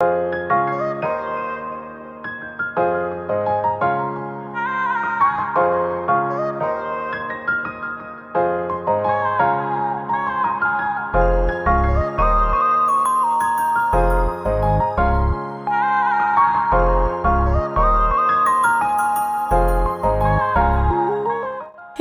Hey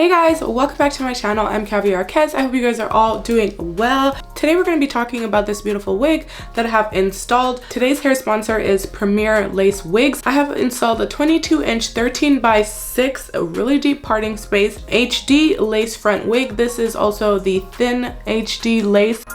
guys, welcome back to my channel. I'm Caviar Kez. I hope you guys are all doing well. Today we're going to be talking about this beautiful wig that I have installed. Today's hair sponsor is Lacewigs. I have installed a 22-inch 13x6 really deep parting space HD lace front wig. This is also the thin HD lace.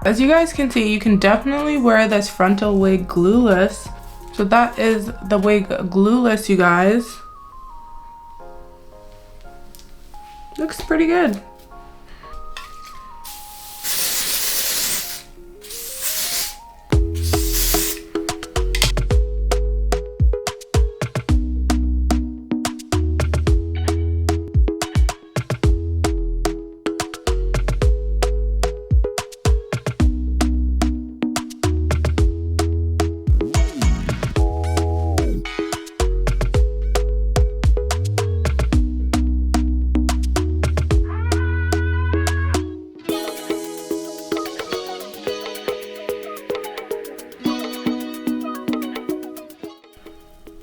As you guys can see, you can definitely wear this frontal wig glueless. So that is the wig glueless, you guys. Looks pretty good.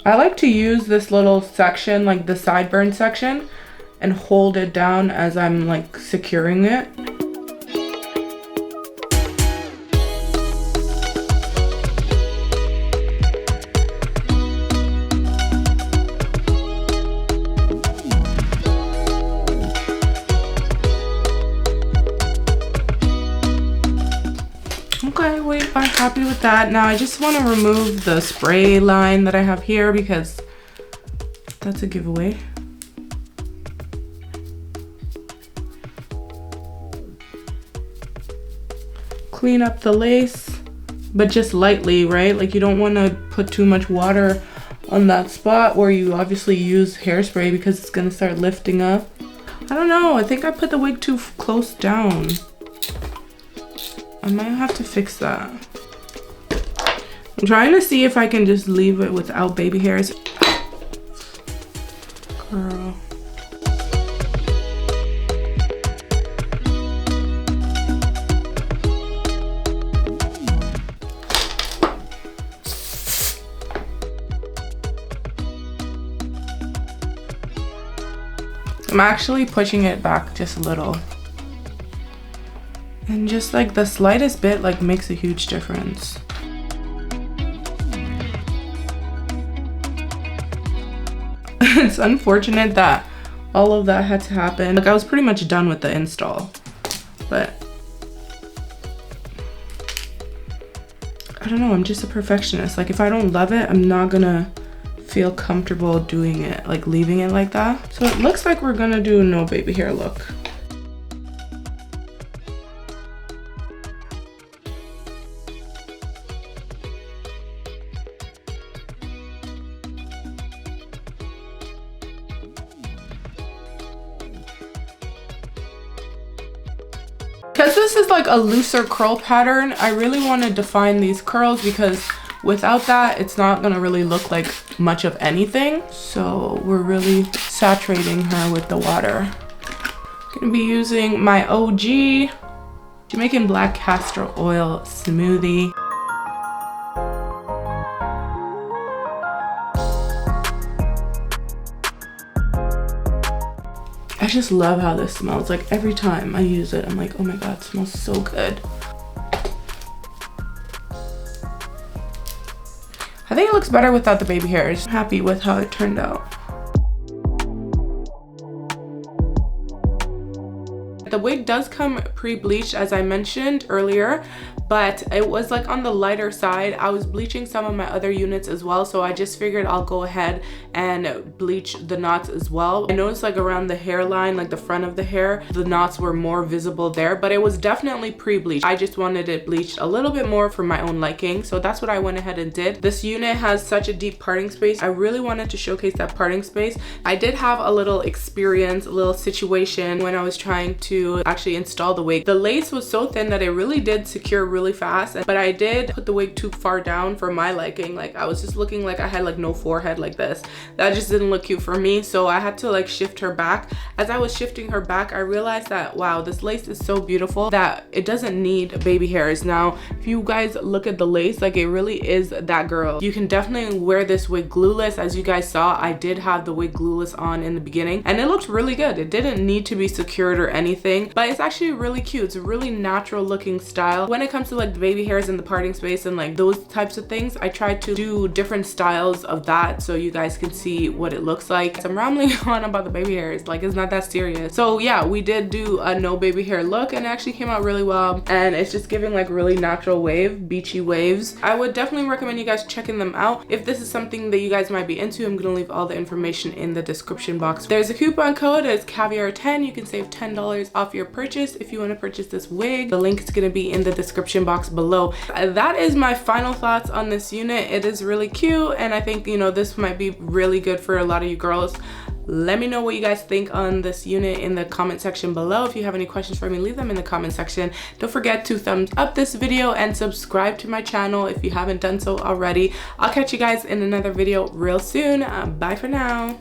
I like to use this little section, like the sideburn section, and hold it down as I'm like securing it. Okay, wait, I'm happy with that. Now I just want to remove the spray line that I have here because that's a giveaway. Clean up the lace, but just lightly, right? Like you don't want to put too much water on that spot where you obviously use hairspray because it's going to start lifting up. I don't know, I think I put the wig too close down. I might have to fix that. I'm trying to see if I can just leave it without baby hairs. Girl. I'm actually pushing it back just a little. And just like the slightest bit like makes a huge difference. It's unfortunate that all of that had to happen. Like I was pretty much done with the install, but I don't know, I'm just a perfectionist. Like if I don't love it, I'm not gonna feel comfortable doing it, like leaving it like that. So it looks like we're gonna do a no baby hair look. Because this is like a looser curl pattern, I really want to define these curls because without that, it's not going to really look like much of anything. So we're really saturating her with the water. I'm going to be using my OG Jamaican black castor oil smoothie. I just love how this smells. Like every time I use it, I'm like, oh my God, it smells so good. I think it looks better without the baby hairs. I'm happy with how it turned out. The wig does come pre-bleached, as I mentioned earlier, but it was like on the lighter side. I was bleaching some of my other units as well, so I just figured I'll go ahead and bleach the knots as well. I noticed like around the hairline, like the front of the hair, the knots were more visible there, but it was definitely pre-bleached. I just wanted it bleached a little bit more for my own liking, so that's what I went ahead and did. This unit has such a deep parting space. I really wanted to showcase that parting space. I did have a little experience, a little situation when I was trying to actually install the wig. The lace was so thin that it really did secure really fast, but I did put the wig too far down for my liking. Like I was just looking like I had like no forehead like this. That just didn't look cute for me, so I had to like shift her back. As I was shifting her back, I realized that wow, this lace is so beautiful that it doesn't need baby hairs. Now if you guys look at the lace, like it really is that girl. You can definitely wear this wig glueless. As you guys saw, I did have the wig glueless on in the beginning and it looked really good. It didn't need to be secured or anything, but it's actually really cute. It's a really natural looking style. When it comes to like the baby hairs and the parting space and like those types of things, I tried to do different styles of that so you guys can see what it looks like. So I'm rambling on about the baby hairs, like it's not that serious. So yeah, we did do a no baby hair look and it actually came out really well, and it's just giving like really natural wave, beachy waves. I would definitely recommend you guys checking them out. If this is something that you guys might be into, I'm gonna leave all the information in the description box. There's a coupon code, it's caviar10. You can save $10 off your purchase if you want to purchase this wig. The link is going to be in the description box below. That is my final thoughts on this unit. It is really cute and I think, you know, this might be really good for a lot of you girls. Let me know what you guys think on this unit in the comment section below. If you have any questions for me, leave them in the comment section. Don't forget to thumbs up this video and subscribe to my channel if you haven't done so already. I'll catch you guys in another video real soon. Bye for now.